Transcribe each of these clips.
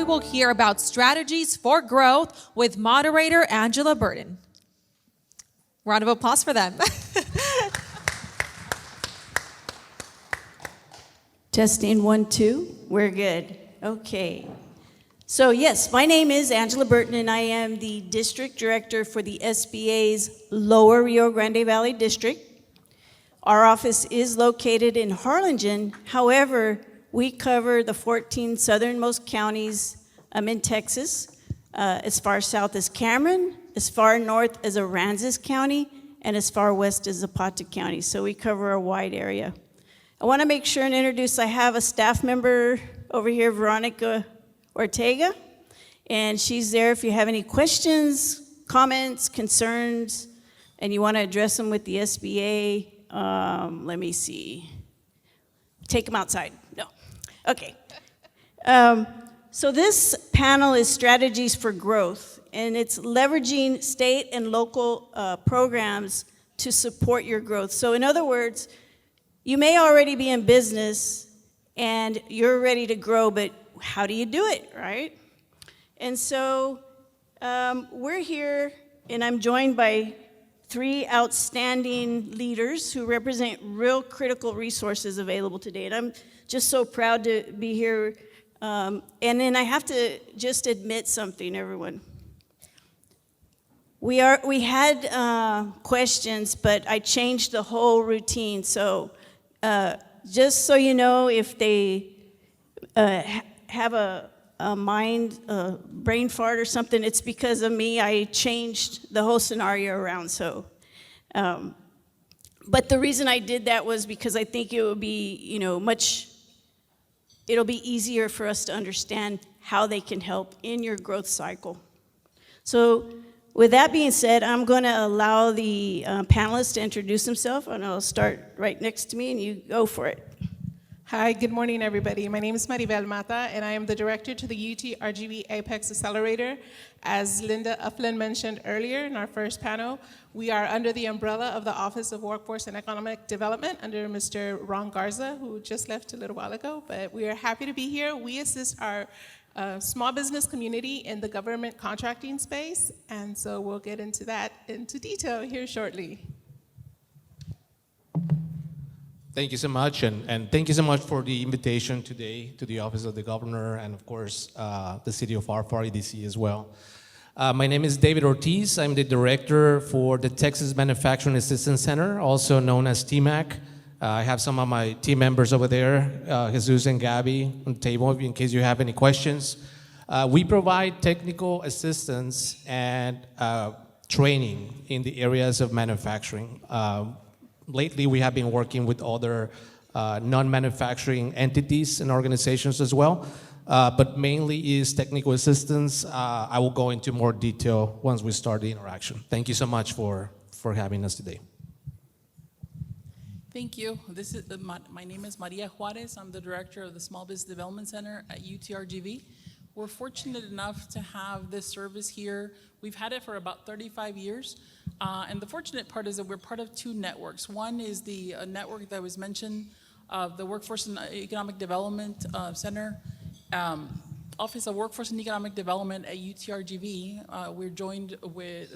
will hear about strategies for growth with moderator Angela Burton. Round of applause for them. Testing 1, 2. We're good. Okay. So yes, my name is Angela Burton, and I am the district director for the SBA's Lower Rio Grande Valley District. Our office is located in Harlingen. However, we cover the 14 southernmost counties in Texas, as far south as Cameron, as far north as Aransas County, and as far west as Zapata County. So we cover a wide area. I want to make sure and introduce, I have a staff member over here, Veronica Ortega, and she's there if you have any questions, comments, concerns, and you want to address them with the SBA. Let me see. Take them outside. No. Okay. So this panel is strategies for growth, and it's leveraging state and local programs to support your growth. So in other words, you may already be in business and you're ready to grow, but how do you do it, right? And so we're here, and I'm joined by 3 outstanding leaders who represent real critical resources available today. And I'm just so proud to be here. And then I have to just admit something, everyone. We had questions, but I changed the whole routine. So just so you know, if they have a brain fart or something, it's because of me. I changed the whole scenario around. So, but the reason I did that was because I think it would be, it'll be easier for us to understand how they can help in your growth cycle. So with that being said, I'm going to allow the panelists to introduce themselves, and I'll start right next to me, and you go for it. Hi, good morning, everybody. My name is Marivel, and I am the director to the UT-RGV Apex Accelerator. As Linda Upland mentioned earlier in our first panel, we are under the umbrella of the Office of Workforce and Economic Development under Mr. Ron Garza, who just left a little while ago, but we are happy to be here. We assist our small business community in the government contracting space, and so we'll get into that into detail here shortly. Thank you so much, and thank you so much for the invitation today to the Office of the Governor and, of course, the City of Pharr EDC as well. My name is David Ortiz. I'm the director for the Texas Manufacturing Assistance Center, also known as TMAC. I have some of my team members over there, Jesus and Gabby, on the table in case you have any questions. We provide technical assistance and training in the areas of manufacturing. Lately, we have been working with other non-manufacturing entities and organizations as well, but mainly is technical assistance. I will go into more detail once we start the interaction. Thank you so much for having us today. Thank you. My name is Maria Juarez. I'm the director of the Small Business Development Center at UT-RGV. We're fortunate enough to have this service here. We've had it for about 35 years. And the fortunate part is that we're part of 2 networks. One is the network that was mentioned, the Workforce and Economic Development Center, Office of Workforce and Economic Development at UT-RGV. We're joined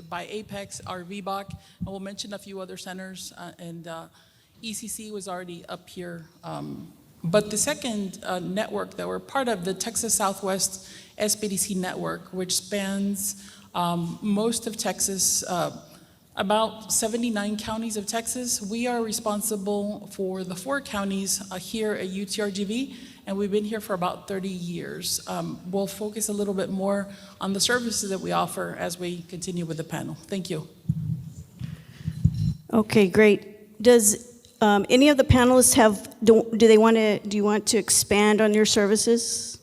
by Apex, our VBOC, and we'll mention a few other centers, and ECC was already up here. But the second network that we're part of, the Texas Southwest SBDC network, which spans most of Texas, about 79 counties of Texas. We are responsible for the 4 counties here at UT-RGV, and we've been here for about 30 years. We'll focus a little bit more on the services that we offer as we continue with the panel. Thank you. Okay, great. Does any of the panelists do you want to expand on your services?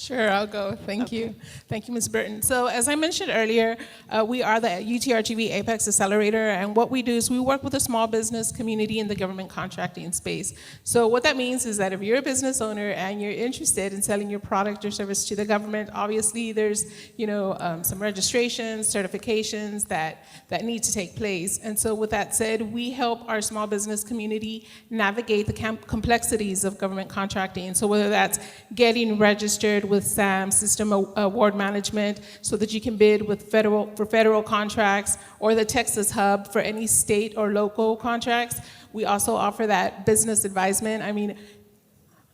Sure, I'll go. Thank you. Thank you, Ms. Burton. So as I mentioned earlier, we are the UTRGV Apex Accelerator, and what we do is we work with the small business community in the government contracting space. So what that means is that if you're a business owner and you're interested in selling your product or service to the government, obviously there's some registrations, certifications that need to take place. And so with that said, we help our small business community navigate the complexities of government contracting. So whether that's getting registered with SAM, System Award Management, so that you can bid with federal contracts, or the Texas Hub for any state or local contracts. We also offer that business advisement.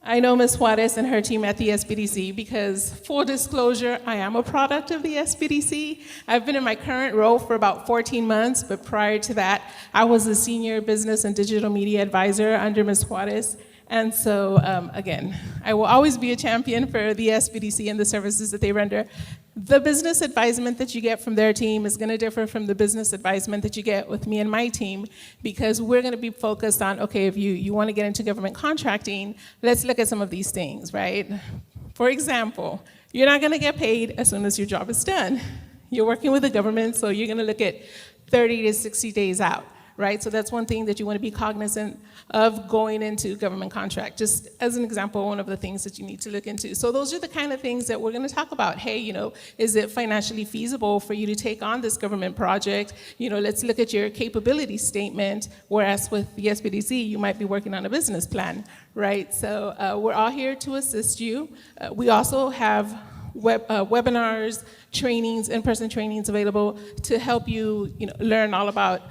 I know Ms. Juarez and her team at the SBDC because, full disclosure, I am a product of the SBDC. I've been in my current role for about 14 months, but prior to that, I was a senior business and digital media advisor under Ms. Juarez. And so, again, I will always be a champion for the SBDC and the services that they render. The business advisement that you get from their team is going to differ from the business advisement that you get with me and my team, because we're going to be focused on, okay, if you want to get into government contracting, let's look at some of these things, right? For example, you're not going to get paid as soon as your job is done. You're working with the government, so you're going to look at 30 to 60 days out. Right? So that's one thing that you want to be cognizant of going into government contract. Just as an example, one of the things that you need to look into. So those are the kind of things that we're going to talk about. Hey, is it financially feasible for you to take on this government project? Let's look at your capability statement, whereas with the SBDC, you might be working on a business plan, right? So we're all here to assist you. We also have webinars, trainings, in-person trainings available to help you, learn all about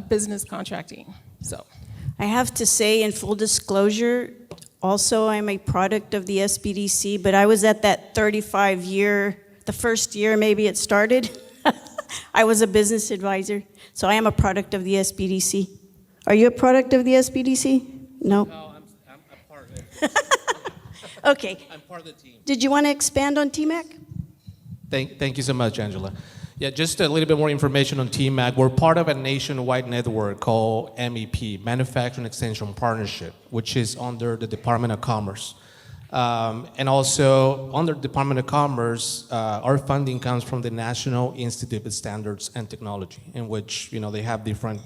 business contracting. So, I have to say, in full disclosure, also I'm a product of the SBDC, but I was at that 35-year, the first year maybe it started. I was a business advisor, so I am a product of the SBDC. Are you a product of the SBDC? No? No, I'm a part of it. Okay. I'm part of the team. Did you want to expand on TMAC? Thank you so much, Angela. Yeah, just a little bit more information on TMAC. We're part of a nationwide network called MEP, Manufacturing Extension Partnership, which is under the Department of Commerce. And also, under the Department of Commerce, our funding comes from the National Institute of Standards and Technology, in which they have different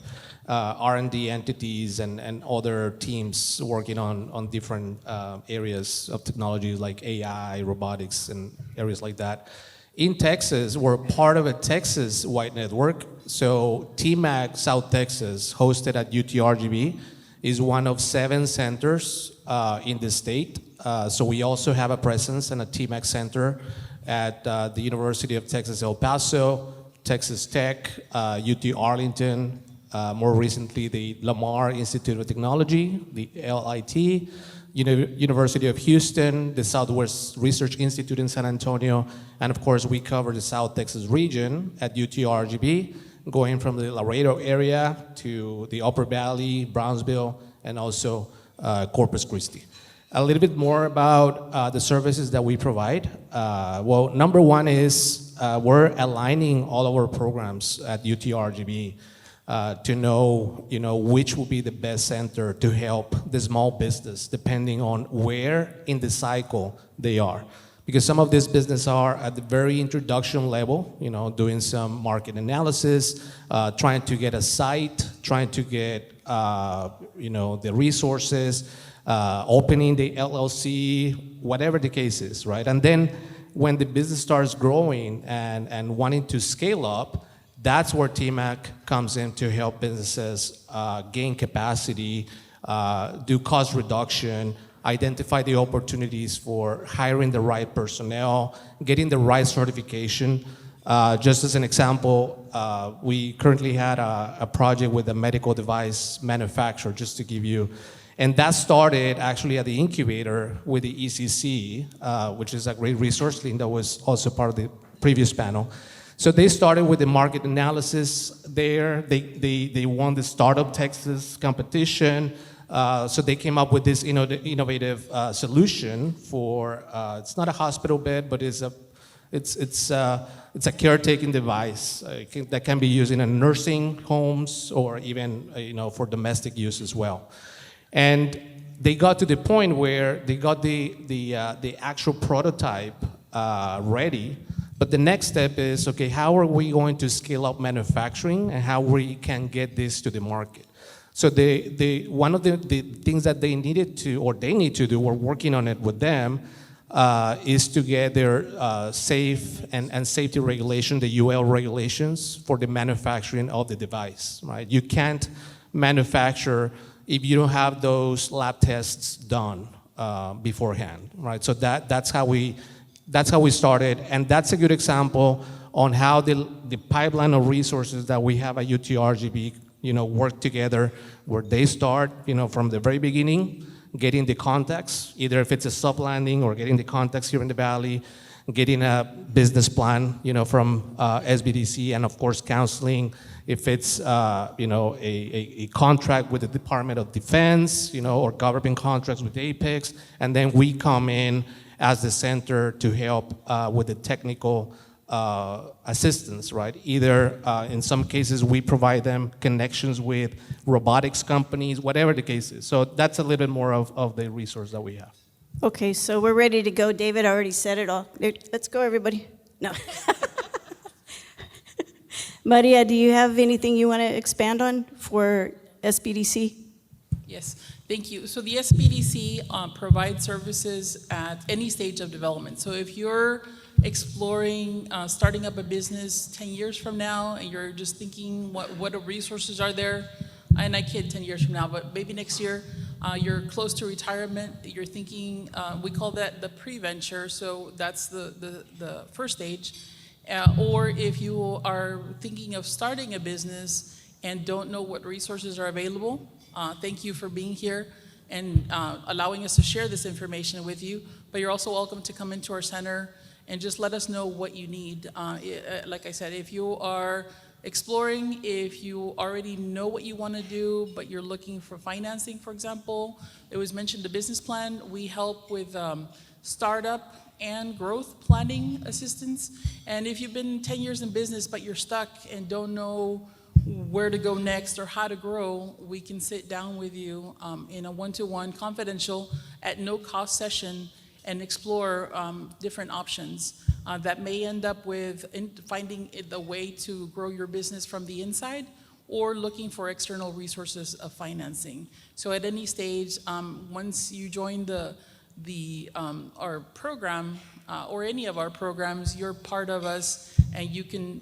R&D entities and other teams working on different areas of technology like AI, robotics, and areas like that. In Texas, we're part of a Texas-wide network. So TMAC South Texas, hosted at UTRGV, is one of 7 centers in the state. So we also have a presence in a TMAC center at the University of Texas El Paso, Texas Tech, UT Arlington, more recently the Lamar Institute of Technology, the LIT, University of Houston, the Southwest Research Institute in San Antonio, and of course we cover the South Texas region at UTRGB, going from the Laredo area to the Upper Valley, Brownsville, and also Corpus Christi. A little bit more about the services that we provide. Well, number one is we're aligning all of our programs at UTRGB to know, which will be the best center to help the small business, depending on where in the cycle they are. Because some of these businesses are at the very introduction level, doing some market analysis, trying to get a site, trying to get, the resources, opening the LLC, whatever the case is, right? And then when the business starts growing and wanting to scale up, that's where TMAC comes in to help businesses gain capacity, do cost reduction, identify the opportunities for hiring the right personnel, getting the right certification. Just as an example, we currently had a project with a medical device manufacturer, just to give you, and that started actually at the incubator with the ECC, which is a great resource. Linda was also part of the previous panel. So they started with the market analysis there. They won the Startup Texas competition. So they came up with this innovative solution for, it's not a hospital bed, but it's a caretaking device that can be used in nursing homes or even for domestic use as well. And they got to the point where they got the actual prototype ready. But the next step is, okay, how are we going to scale up manufacturing and how we can get this to the market? So one of the things that they needed to, or they need to do, we're working on it with them, is to get their safe and safety regulation, the UL regulations for the manufacturing of the device, right? You can't manufacture if you don't have those lab tests done beforehand, right? So that's how we started, and that's a good example on how the pipeline of resources that we have at UTRGV, work together, where they start, from the very beginning, getting the contacts, either if it's a sub-landing or getting the contacts here in the Valley, getting a business plan, from SBDC, and of course counseling if it's, a contract with the Department of Defense, or government contracts with Apex, and then we come in as the center to help with the technical assistance, right? Either in some cases we provide them connections with robotics companies, whatever the case is. So that's a little bit more of the resource that we have. Okay, so we're ready to go. David already said it all. Let's go, everybody. No. Maria, do you have anything you want to expand on for SBDC? Yes, thank you. So the SBDC provides services at any stage of development. So if you're exploring starting up a business 10 years from now and you're just thinking what resources are there, and I kid 10 years from now, but maybe next year, you're close to retirement, you're thinking, we call that the pre-venture, so that's the first stage. Or if you are thinking of starting a business and don't know what resources are available, thank you for being here and allowing us to share this information with you. But you're also welcome to come into our center and just let us know what you need. Like I said, if you are exploring, if you already know what you want to do, but you're looking for financing, for example, it was mentioned the business plan. We help with startup and growth planning assistance. And if you've been 10 years in business, but you're stuck and don't know where to go next or how to grow, we can sit down with you in a one-to-one confidential at no cost session and explore different options that may end up with finding the way to grow your business from the inside or looking for external resources of financing. So at any stage, once you join our program or any of our programs, you're part of us and you can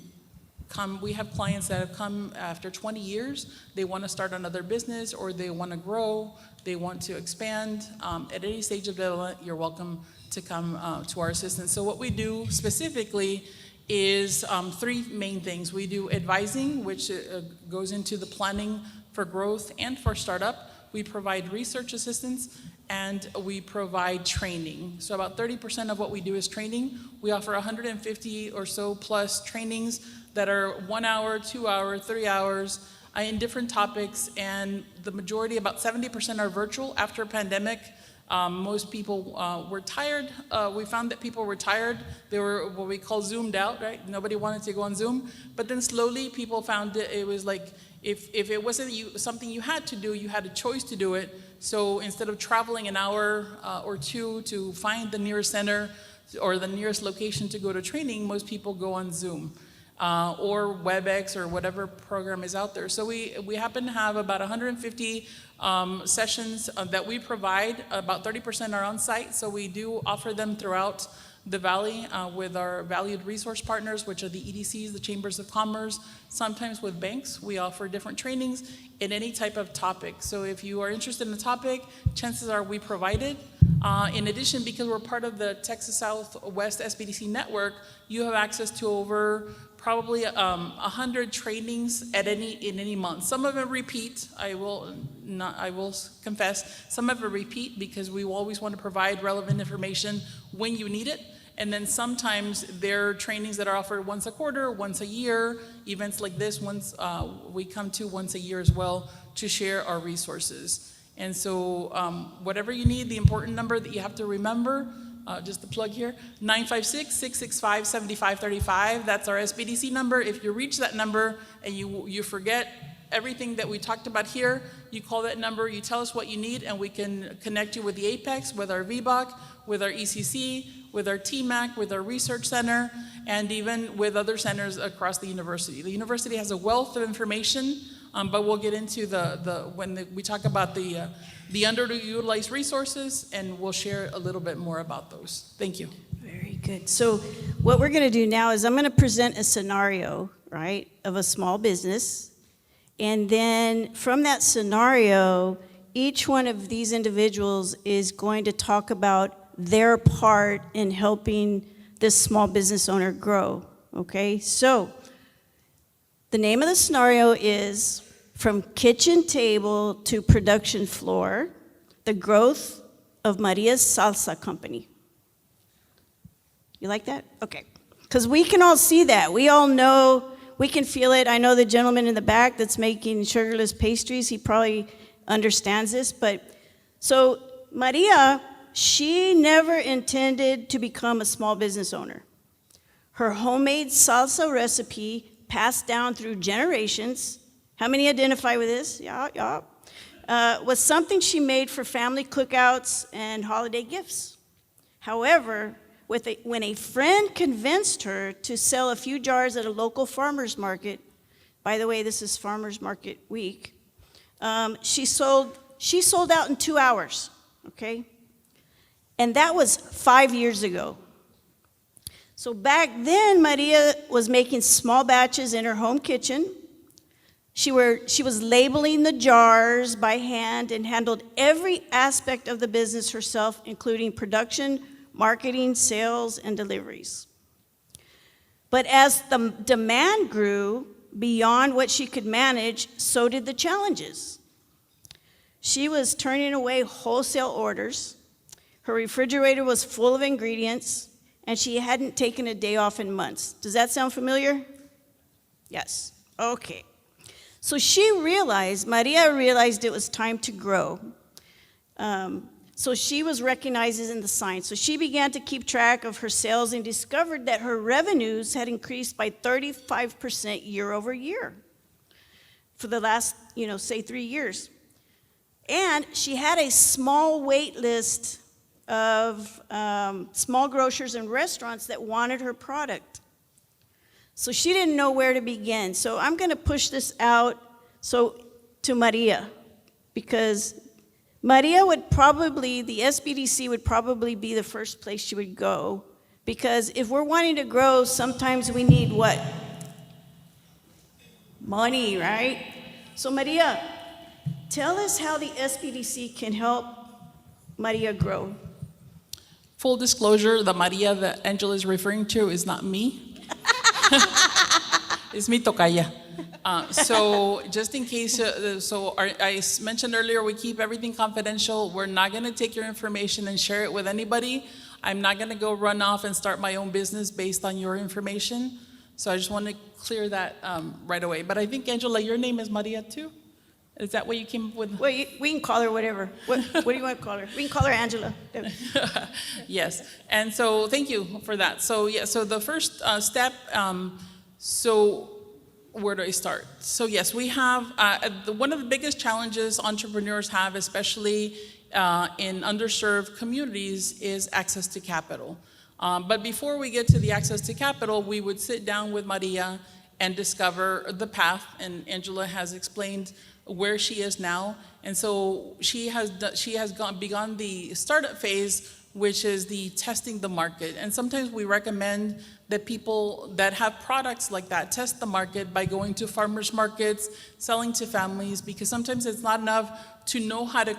come. We have clients that have come after 20 years. They want to start another business or they want to grow, they want to expand. At any stage of development, you're welcome to come to our assistance. So what we do specifically is three main things. We do advising, which goes into the planning for growth and for startup. We provide research assistance, and we provide training. So about 30% of what we do is training. We offer 150 or so plus trainings that are 1 hour, 2 hour, 3 hours in different topics, and the majority, about 70%, are virtual. After a pandemic, most people were tired. We found that people were tired. They were what we call zoomed out, right? Nobody wanted to go on Zoom. But then slowly people found it was like, if it wasn't something you had to do, you had a choice to do it. So instead of traveling an hour or two to find the nearest center or the nearest location to go to training, most people go on Zoom or WebEx or whatever program is out there. So we happen to have about 150 sessions that we provide. About 30% are on site, so we do offer them throughout the Valley with our valued resource partners, which are the EDCs, the Chambers of Commerce, sometimes with banks. We offer different trainings in any type of topic. So if you are interested in the topic, chances are we provide it. In addition, because we're part of the Texas Southwest SBDC network, you have access to over probably 100 trainings in any month. Some of them repeat. I will confess. Some of them repeat because we always want to provide relevant information when you need it. And then sometimes there are trainings that are offered once a quarter, once a year. Events like this, we come to once a year as well to share our resources. And so whatever you need, the important number that you have to remember, just to plug here, 956-665-7535. That's our SBDC number. If you reach that number and you forget everything that we talked about here, you call that number, you tell us what you need, and we can connect you with the Apex, with our VBOC, with our ECC, with our TMAC, with our research center, and even with other centers across the university. The university has a wealth of information, but we'll get into we talk about the underutilized resources, and we'll share a little bit more about those. Thank you. Very good. So what we're going to do now is I'm going to present a scenario, right, of a small business. And then from that scenario, each one of these individuals is going to talk about their part in helping this small business owner grow, okay? So the name of the scenario is From Kitchen Table to Production Floor, the Growth of Maria's Salsa Company. You like that? Okay. Because we can all see that. We all know, we can feel it. I know the gentleman in the back that's making sugarless pastries, he probably understands this. But so Maria, she never intended to become a small business owner. Her homemade salsa recipe, passed down through generations, how many identify with this? Yeah. Was something she made for family cookouts and holiday gifts. However, when a friend convinced her to sell a few jars at a local farmer's market, by the way, this is Farmer's Market Week, she sold out in 2 hours, okay? And that was 5 years ago. So back then, Maria was making small batches in her home kitchen. She was labeling the jars by hand and handled every aspect of the business herself, including production, marketing, sales, and deliveries. But as the demand grew beyond what she could manage, so did the challenges. She was turning away wholesale orders. Her refrigerator was full of ingredients, and she hadn't taken a day off in months. Does that sound familiar? Yes. Okay. So Maria realized it was time to grow. So she was recognizing the signs. So she began to keep track of her sales and discovered that her revenues had increased by 35% year over year for the last, say 3 years. And she had a small wait list of small grocers and restaurants that wanted her product. So she didn't know where to begin. So I'm going to push this out to Maria, because Maria the SBDC would probably be the first place she would go, because if we're wanting to grow, sometimes we need what? Money, right? So Maria, tell us how the SBDC can help Maria grow. Full disclosure, the Maria that Angela is referring to is not me. It's mi tocaya. So just in case, I mentioned earlier, we keep everything confidential. We're not going to take your information and share it with anybody. I'm not going to go run off and start my own business based on your information. So I just want to clear that right away. But I think, Angela, your name is Maria too? Is that what you came up with? Well, we can call her whatever. What do you want to call her? We can call her Angela. Yes, and so thank you for that. So so the first step, so where do I start? So yes, we have, one of the biggest challenges entrepreneurs have, especially in underserved communities, is access to capital. But before we get to the access to capital, we would sit down with Maria and discover the path, and Angela has explained where she is now. And so she has begun the startup phase, which is the testing the market. And sometimes we recommend that people that have products like that test the market by going to farmers markets, selling to families, because sometimes it's not enough to know how to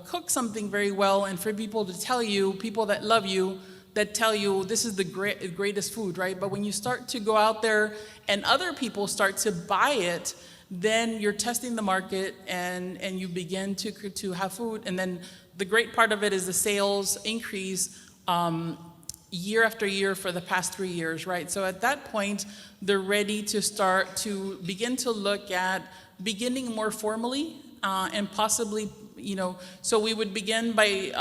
cook something very well and for people to tell you, people that love you, that tell you this is the greatest food, right? But when you start to go out there and other people start to buy it, then you're testing the market and you begin to have food. And then the great part of it is the sales increase year after year for the past 3 years, right? So at that point, they're ready to start to begin to look at beginning more formally and possibly, so we would begin by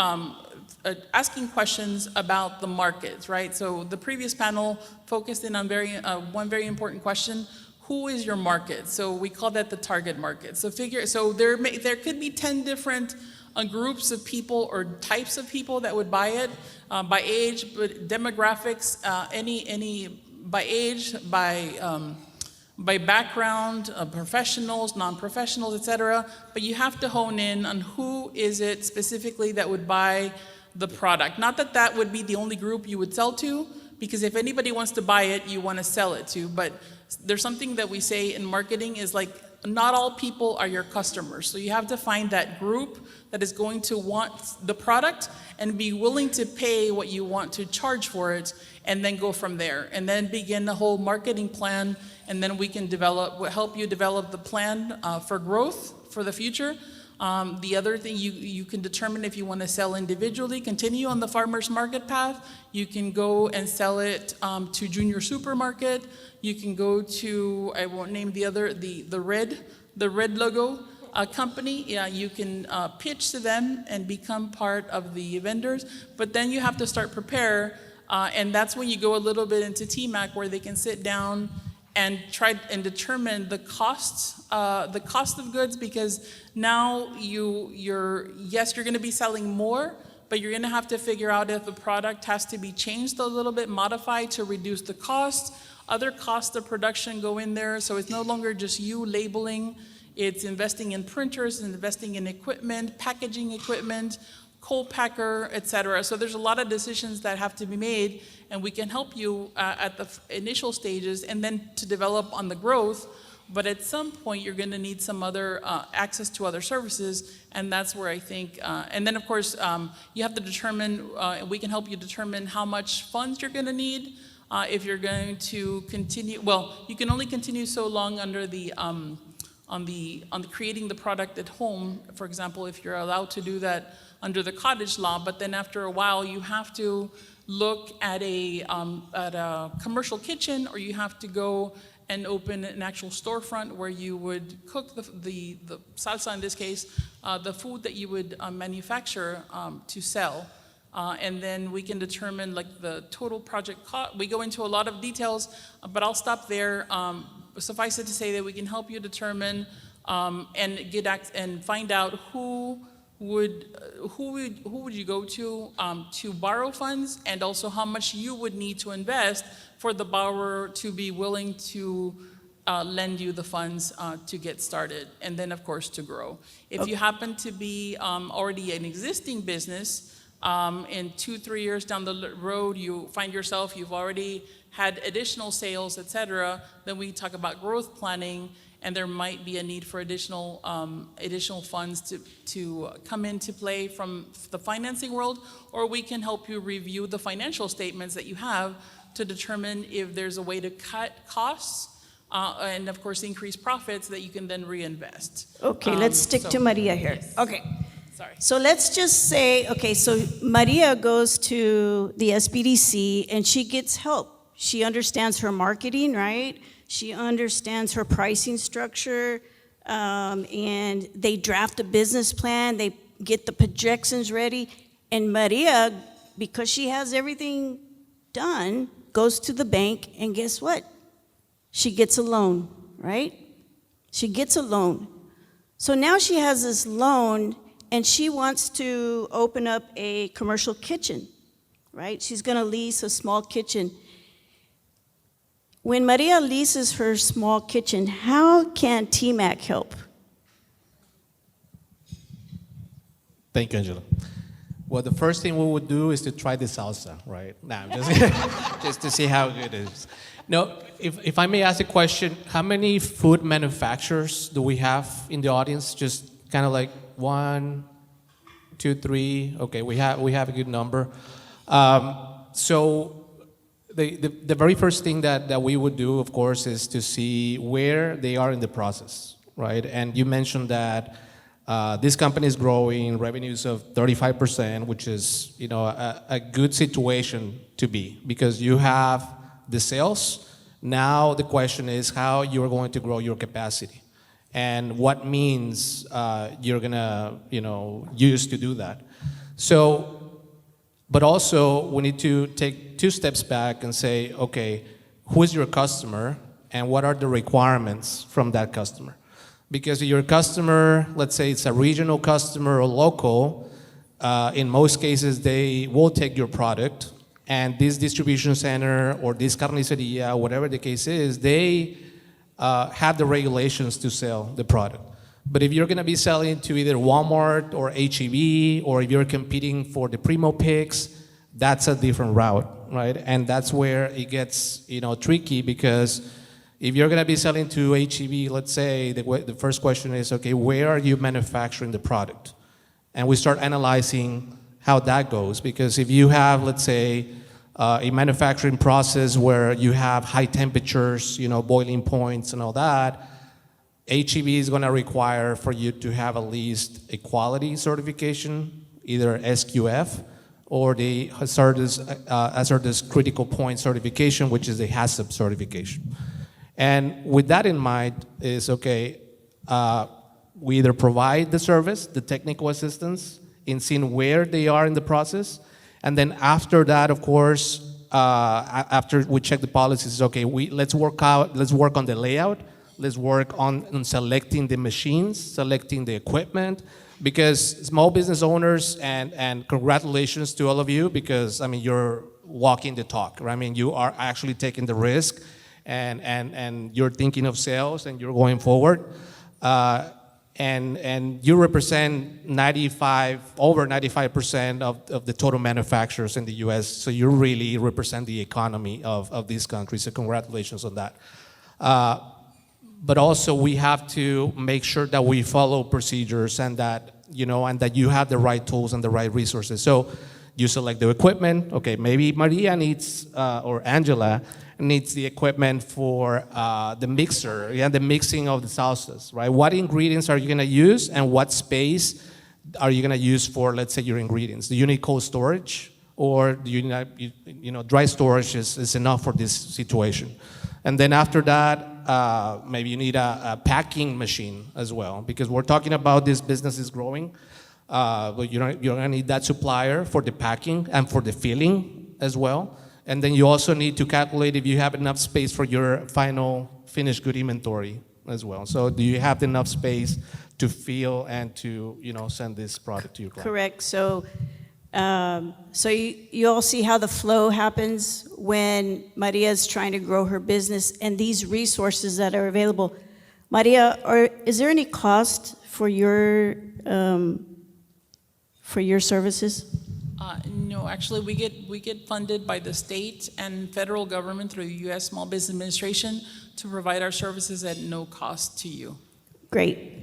asking questions about the markets, right? So the previous panel focused in on one very important question: who is your market? So we call that the target market. So there could be 10 different on groups of people or types of people that would buy it, by age, but demographics, by age, by background, professionals, non-professionals, et cetera. But you have to hone in on who is it specifically that would buy the product. Not that that would be the only group you would sell to, because if anybody wants to buy it, you want to sell it to. But there's something that we say in marketing is like, not all people are your customers. So you have to find that group that is going to want the product and be willing to pay what you want to charge for it, and then go from there. And then begin the whole marketing plan, and then we can help you develop the plan for growth for the future. The other thing, you can determine if you want to sell individually, continue on the farmer's market path. You can go and sell it to junior supermarket. You can go to, I won't name the other, the red logo company. Yeah, you can pitch to them and become part of the vendors. But then you have to start prepare, and that's when you go a little bit into TMAC, where they can sit down and try and determine the cost of goods, because now you're going to be selling more, but you're going to have to figure out if the product has to be changed a little bit, modified to reduce the cost. Other costs of production go in there, so it's no longer just you labeling. It's investing in printers, investing in equipment, packaging equipment, cold packer, et cetera. So there's a lot of decisions that have to be made, and we can help you at the initial stages and then to develop on the growth. But at some point, you're going to need some other access to other services, and that's where I think, and then of course, you have to determine, we can help you determine how much funds you're going to need. If you're going to continue, well, you can only continue so long under the, on the creating the product at home. For example, if you're allowed to do that under the cottage law, but then after a while, you have to look at a commercial kitchen, or you have to go and open an actual storefront where you would cook the salsa, in this case, the food that you would manufacture to sell. And then we can determine like the total project cost. We go into a lot of details, but I'll stop there. Suffice it to say that we can help you determine and find out who would you go to borrow funds, and also how much you would need to invest for the borrower to be willing to lend you the funds to get started, and then of course to grow. If you happen to be already an existing business, in 2-3 years down the road, you find yourself, you've already had additional sales, et cetera, then we talk about growth planning, and there might be a need for additional funds to come into play from the financing world, or we can help you review the financial statements that you have to determine if there's a way to cut costs and of course increase profits that you can then reinvest. Okay, let's stick to Maria here. Yes. Okay. Sorry. So let's just say, okay, so Maria goes to the SBDC and she gets help. She understands her marketing, right? She understands her pricing structure, and they draft a business plan, they get the projections ready, and Maria, because she has everything done, goes to the bank, and guess what? She gets a loan, right? She gets a loan. So now she has this loan, and she wants to open up a commercial kitchen, right? She's gonna lease a small kitchen. When Maria leases her small kitchen, how can TMAC help? Thank you, Angela. Well, the first thing we would do is to try the salsa, right? Nah, I'm just just to see how good it is. No, if I may ask a question, how many food manufacturers do we have in the audience? Just kind of like 1, 2, 3. Okay, we have a good number. So the very first thing that we would do, of course, is to see where they are in the process, right? And you mentioned that this company is growing revenues of 35%, which is, you know, a good situation to be, because you have the sales. Now the question is how you're going to grow your capacity and what means you're gonna, you know, use to do that. So, but also we need to take 2 steps back and say, okay, who is your customer and what are the requirements from that customer? Because your customer, let's say it's a regional customer or local, in most cases they will take your product, and this distribution center or this carniceria, whatever the case is, they have the regulations to sell the product. But if you're going to be selling to either Walmart or H-E-B, or if you're competing for the Primo picks, that's a different route, right? And that's where it gets, tricky, because if you're going to be selling to H-E-B, let's say the first question is, okay, where are you manufacturing the product? And we start analyzing how that goes, because if you have, let's say, a manufacturing process where you have high temperatures, boiling points and all that, H-E-B is going to require for you to have at least a quality certification, either SQF or the hazardous critical point certification, which is a HACCP certification. And with that in mind is, okay, we either provide the service, the technical assistance, in seeing where they are in the process, and then after that, of course, after we check the policies, okay, let's work on the layout, let's work on selecting the machines, selecting the equipment, because small business owners, and congratulations to all of you, because you're walking the talk, right? You are actually taking the risk, and you're thinking of sales, and you're going forward. And you represent over 95% of the total manufacturers in the U.S., so you really represent the economy of these countries, so congratulations on that. But also we have to make sure that we follow procedures, and that you have the right tools and the right resources. So you select the equipment. Okay, maybe Maria needs, or Angela needs the equipment for the mixer, the mixing of the salsas, right? What ingredients are you gonna use, and what space are you gonna use for, let's say, your ingredients? Do you need cold storage, or do you need, dry storage is enough for this situation? And then after that, maybe you need a packing machine as well, because we're talking about this business is growing, but you're gonna need that supplier for the packing and for the filling as well. And then you also need to calculate if you have enough space for your final finished good inventory as well. So do you have enough space to fill and to send this product to your client? Correct. So, you all see how the flow happens when Maria is trying to grow her business, and these resources that are available. Maria, is there any cost for your services? No, actually, we get funded by the state and federal government through the U.S. Small Business Administration to provide our services at no cost to you. Great.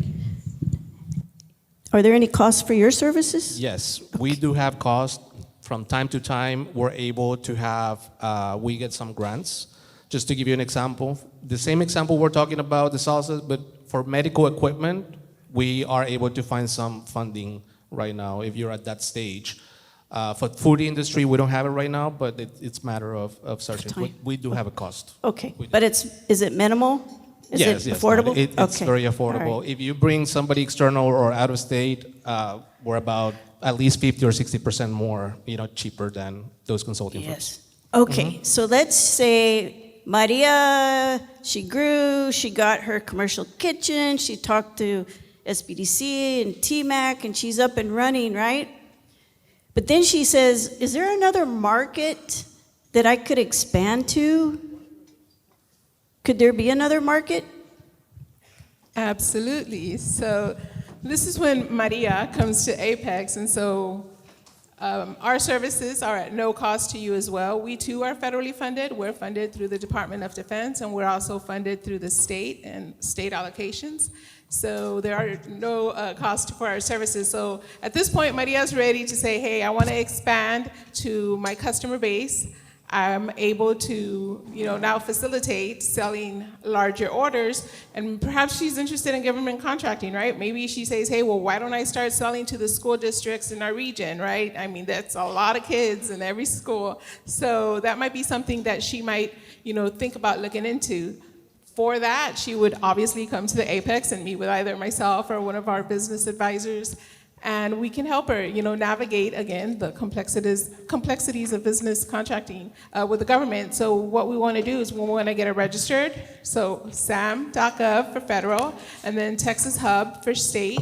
Are there any costs for your services? Yes, we do have costs. From time to time, we're able to have, we get some grants. Just to give you an example, the same example we're talking about, the salsas, but for medical equipment, we are able to find some funding right now if you're at that stage. For food industry, we don't have it right now, but it's a matter of searching. We do have a cost. Okay, but is it minimal? Is yes, it affordable? It's okay. very affordable. Right. If you bring somebody external or out of state, we're about at least 50 or 60% more, cheaper than those consulting firms. Okay, so let's say Maria, she grew, she got her commercial kitchen, she talked to SBDC and TMAC, and she's up and running, right? But then she says, is there another market that I could expand to? Could there be another market? Absolutely. So this is when Maria comes to Apex, and so our services are at no cost to you as well. We too are federally funded. We're funded through the Department of Defense, and we're also funded through the state and state allocations. So there are no cost for our services. So at this point, Maria's ready to say, hey, I want to expand to my customer base. I'm able to, now facilitate selling larger orders, and perhaps she's interested in government contracting, right? Maybe she says, hey, well, why don't I start selling to the school districts in our region, right? I mean, that's a lot of kids in every school. So that might be something that she might, think about looking into. For that, she would obviously come to the Apex and meet with either myself or one of our business advisors. And we can help her, navigate, again, the complexities of business contracting with the government. So what we want to do is we want to get her registered. So sam.gov for federal, and then Texas Hub for state.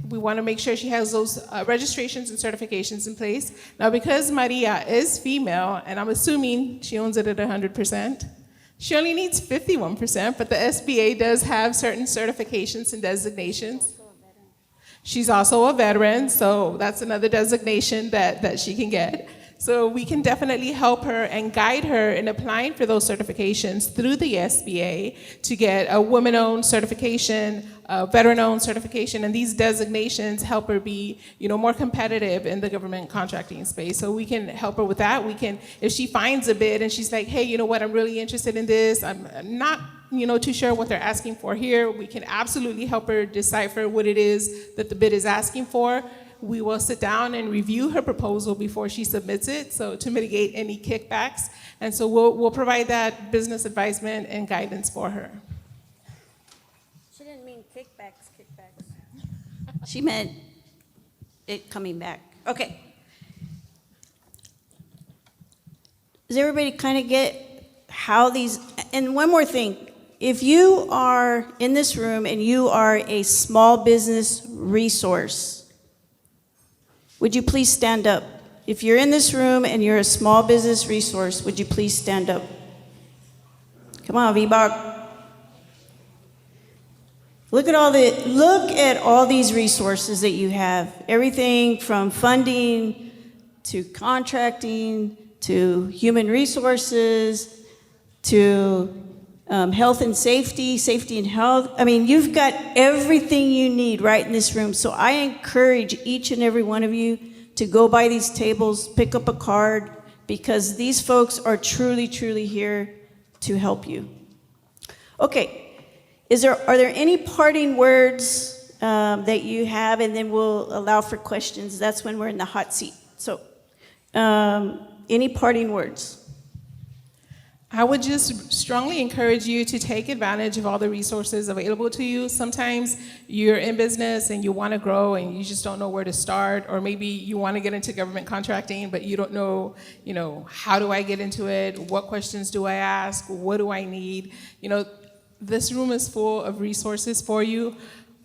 We want to make sure she has those registrations and certifications in place. Now, because Maria is female, and I'm assuming she owns it at 100%, she only needs 51%, but the SBA does have certain certifications and designations. She's also a veteran, so that's another designation that she can get. So we can definitely help her and guide her in applying for those certifications through the SBA to get a woman-owned certification, a veteran-owned certification, and these designations help her be, more competitive in the government contracting space. So we can help her with that. We can, if she finds a bid and she's like, hey, you know what, I'm really interested in this, I'm not too sure what they're asking for here, we can absolutely help her decipher what it is that the bid is asking for. We will sit down and review her proposal before she submits it, so to mitigate any kickbacks. And so we'll provide that business advisement and guidance for her. She didn't mean kickbacks. She meant it coming back. Okay. Does everybody kind of get how these, and one more thing, if you are in this room and you are a small business resource, would you please stand up? If you're in this room and you're a small business resource, would you please stand up? Come on, VBOC. Look at all these resources that you have. Everything from funding to contracting to human resources to health and safety and health. I mean, you've got everything you need right in this room. So I encourage each and every one of you to go by these tables, pick up a card, because these folks are truly, truly here to help you. Okay, are there any parting words that you have? And then we'll allow for questions. That's when we're in the hot seat. So any parting words? I would just strongly encourage you to take advantage of all the resources available to you. Sometimes you're in business and you want to grow and you just don't know where to start, or maybe you want to get into government contracting, but you don't know, how do I get into it? What questions do I ask? What do I need? This room is full of resources for you.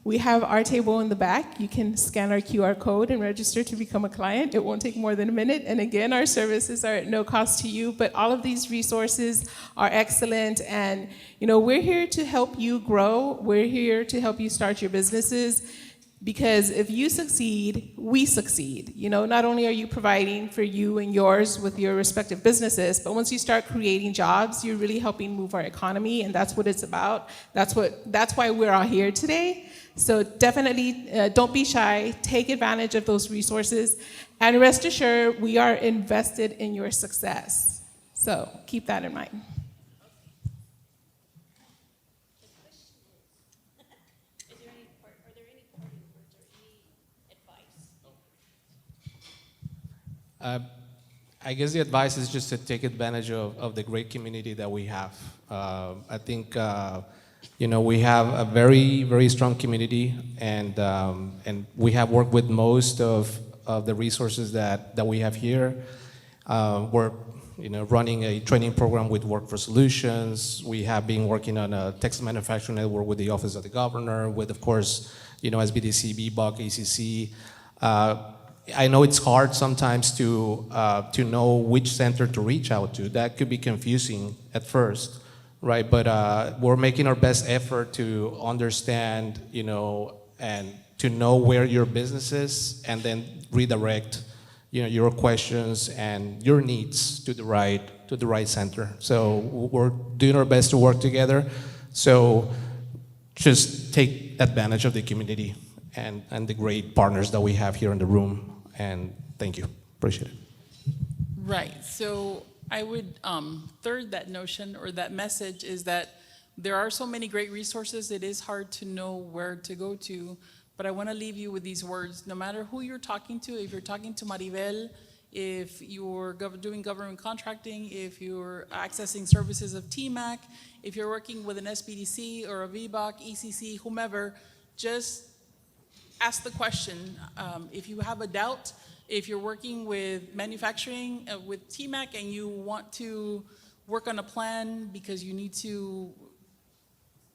We have our table in the back. You can scan our QR code and register to become a client. It won't take more than a minute. And again, our services are at no cost to you, but all of these resources are excellent. And, we're here to help you grow. We're here to help you start your businesses, because if you succeed, we succeed. Not only are you providing for you and yours with your respective businesses, but once you start creating jobs, you're really helping move our economy, and that's what it's about. That's why we're all here today. So definitely don't be shy, take advantage of those resources, and rest assured we are invested in your success. So keep that in mind. Are there any parting words or any advice? I guess the advice is just to take advantage of the great community that we have. I think we have a very, very strong community, and we have worked with most of the resources that we have here. We're running a training program with Workforce Solutions. We have been working on a Texas Manufacturing Network with the Office of the Governor, with, of course, SBDC, BBOC, ACC. I know it's hard sometimes to know which center to reach out to. That could be confusing at first, right? But we're making our best effort to understand, and to know where your business is, and then redirect, your questions and your needs to the right center. So we're doing our best to work together. So just take advantage of the community and the great partners that we have here in the room. And thank you. Appreciate it. Right. So I would third that notion, or that message, is that there are so many great resources, it is hard to know where to go to. But I want to leave you with these words. No matter who you're talking to, if you're talking to Marivel, if you're doing government contracting, if you're accessing services of TMAC, if you're working with an SBDC or a VBOC, ECC, whomever, just ask the question. If you have a doubt, if you're working with manufacturing, with TMAC, and you want to work on a plan because you need to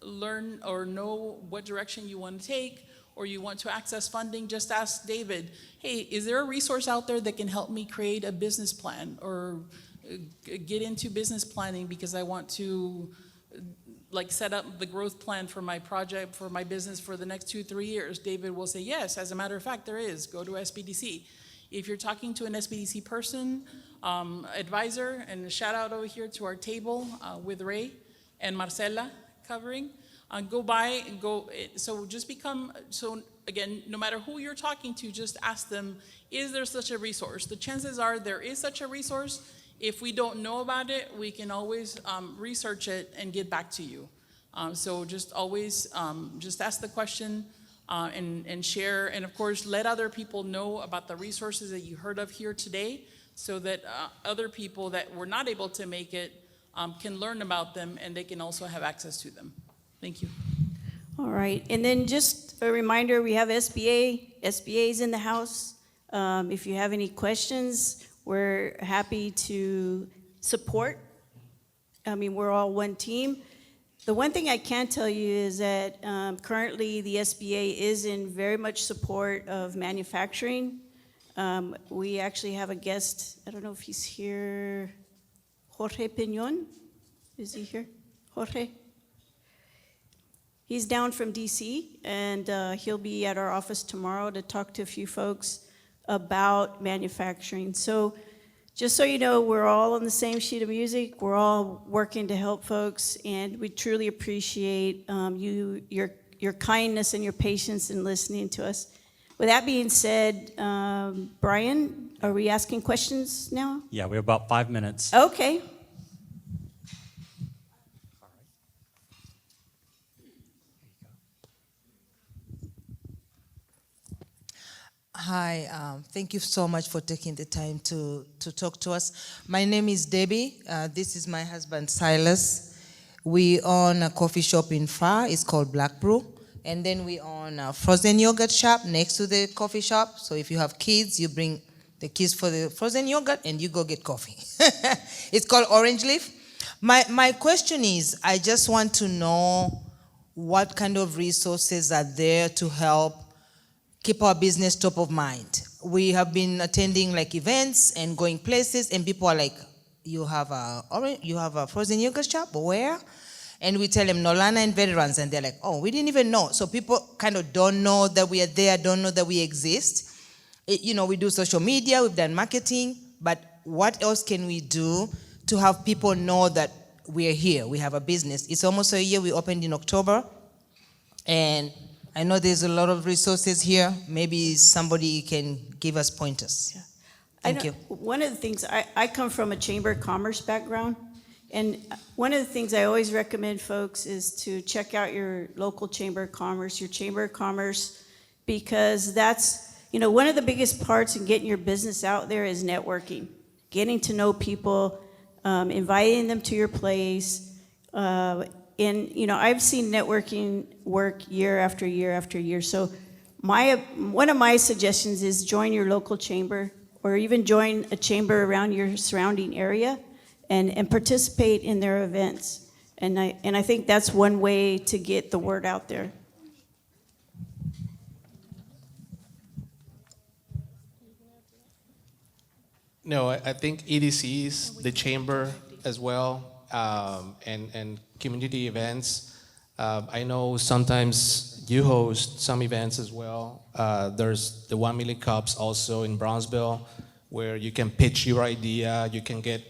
learn or know what direction you want to take, or you want to access funding, just ask David, hey, is there a resource out there that can help me create a business plan or get into business planning because I want to set up the growth plan for my project, for my business for the next 2-3 years? David will say, yes, as a matter of fact, there is. Go to SBDC. If you're talking to an SBDC person, advisor, and a shout out over here to our table with Ray and Marcela covering, go by and go. So just become, so again, no matter who you're talking to, just ask them, is there such a resource? The chances are there is such a resource. If we don't know about it, we can always research it and get back to you. So just always just ask the question and share, and of course, let other people know about the resources that you heard of here today, so that other people that were not able to make it can learn about them, and they can also have access to them. Thank you. All right, and then just a reminder, we have SBAs in the house. If you have any questions, we're happy to support. I mean, we're all one team. The one thing I can tell you is that currently the SBA is in very much support of manufacturing. We actually have a guest, I don't know if he's here, Jorge Piñon. Is he here? Jorge? He's down from DC, and he'll be at our office tomorrow to talk to a few folks about manufacturing. So just so you know, we're all on the same sheet of music. We're all working to help folks, and we truly appreciate your kindness and your patience in listening to us. With that being said, Brian, are we asking questions now? Yeah, we have about 5 minutes. Okay. Hi, thank you so much for taking the time to talk to us. My name is Debbie. This is my husband, Silas. We own a coffee shop in Pharr. It's called Black Brew. And then we own a frozen yogurt shop next to the coffee shop. So if you have kids, you bring the kids for the frozen yogurt and you go get coffee. It's called Orange Leaf. My question is, I just want to know what kind of resources are there to help keep our business top of mind. We have been attending events and going places, and people are like, you have a frozen yogurt shop? Where? And we tell them Nolana and Veterans, and they're like, oh, we didn't even know. So people kind of don't know that we are there, don't know that we exist. We do social media, we've done marketing, but what else can we do to have people know that we are here, we have a business? It's almost a year. We opened in October, and I know there's a lot of resources here. Maybe somebody can give us pointers. Yeah. Thank you. One of the things, I come from a Chamber of Commerce background, and one of the things I always recommend folks is to check out your local Chamber of Commerce, your Chamber of Commerce, because that's, one of the biggest parts in getting your business out there is networking, getting to know people, inviting them to your place. And, I've seen networking work year after year after year. So one of my suggestions is join your local chamber, or even join a chamber around your surrounding area and participate in their events. And I think that's one way to get the word out there. No, I think EDCs, the chamber as well, and community events. I know sometimes you host some events as well. There's the 1 million cups also in Brownsville, where you can pitch your idea. You can get,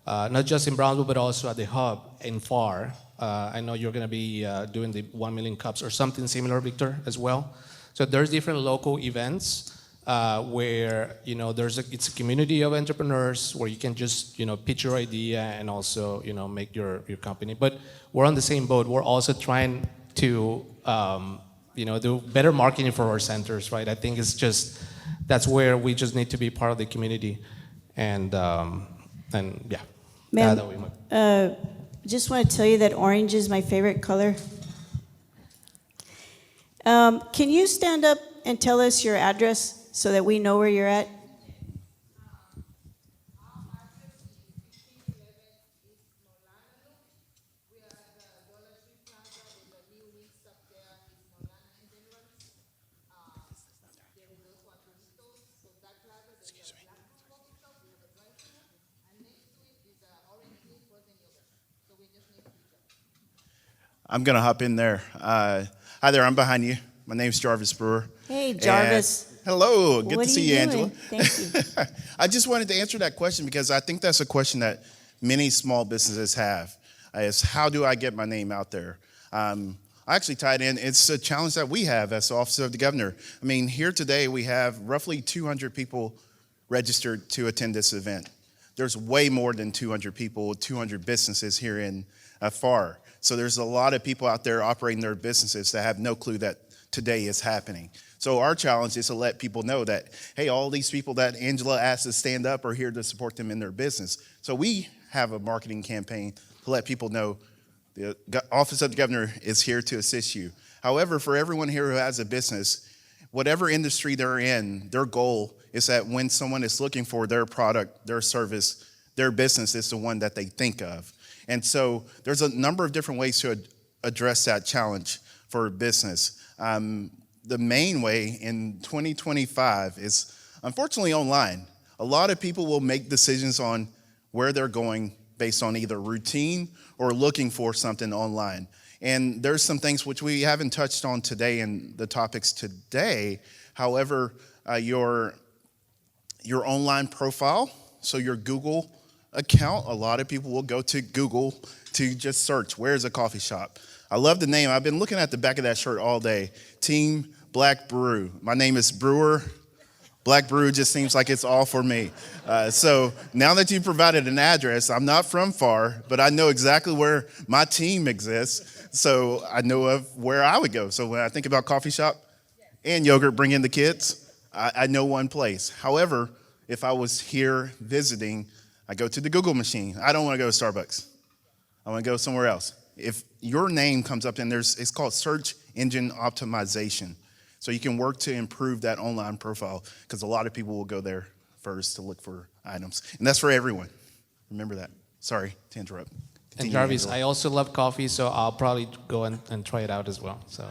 not just in Brownsville, but also at the hub in Pharr. I know you're going to be doing the 1 million cups or something similar, Victor, as well. So there's different local events where it's a community of entrepreneurs where you can just pitch your idea and also make your company. But we're on the same boat. We're also trying to do better marketing for our centers, right? I think that's where we just need to be part of the community, and yeah. Ma'am, just want to tell you that orange is my favorite color. Can you stand up and tell us your address so that we know where you're at? I'm going to hop in there. Hi there, I'm behind you. My name's Jarvis Brewer. Hey, Jarvis. And hello, good What to are see you you, doing? Angela. Thank you. I just wanted to answer that question because I think that's a question that many small businesses have, is how do I get my name out there? I actually tied in, it's a challenge that we have as the Office of the Governor. I mean, here today we have roughly 200 people registered to attend this event. There's way more than 200 people, 200 businesses here in Pharr. So there's a lot of people out there operating their businesses that have no clue that today is happening. So our challenge is to let people know that, hey, all these people that Angela asked to stand up are here to support them in their business. So we have a marketing campaign to let people know the Office of the Governor is here to assist you. However, for everyone here who has a business, whatever industry they're in, their goal is that when someone is looking for their product, their service, their business is the one that they think of. And so there's a number of different ways to address that challenge for a business. The main way in 2025 is unfortunately online. A lot of people will make decisions on where they're going based on either routine or looking for something online. And there's some things which we haven't touched on today in the topics today. However, your online profile, so your Google account, a lot of people will go to Google to just search, where's a coffee shop? I love the name. I've been looking at the back of that shirt all day. Team Black Brew. My name is Brewer. Black Brew just seems like it's all for me. So now that you provided an address, I'm not from Pharr, but I know exactly where my team exists. So I know of where I would go. So when I think about coffee shop and yogurt, bring in the kids, I know one place. However, if I was here visiting, I go to the Google machine. I don't want to go to Starbucks. I want to go somewhere else. If your name comes up, then it's called search engine optimization. So you can work to improve that online profile because a lot of people will go there first to look for items. And that's for everyone. Remember that. Sorry to interrupt. And Continue, Jarvis, Angela. I also love coffee, so I'll probably go and try it out as well. So.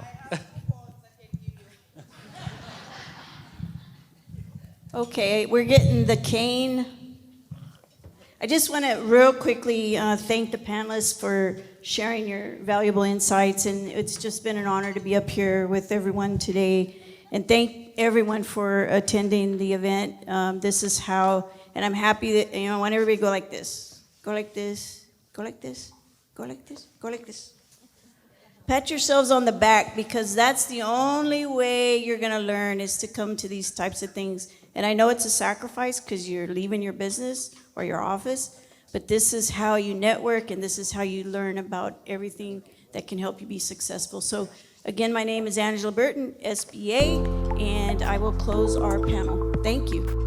Okay, we're getting the cane. I just want to real quickly thank the panelists for sharing your valuable insights, and it's just been an honor to be up here with everyone today. And thank everyone for attending the event. This is how, and I'm happy that, I want everybody to go like this. Go like this, go like this, go like this, go like this. Pat yourselves on the back because that's the only way you're going to learn is to come to these types of things. And I know it's a sacrifice because you're leaving your business or your office, but this is how you network and this is how you learn about everything that can help you be successful. So again, my name is Angela Burton, SBA, and I will close our panel. Thank you.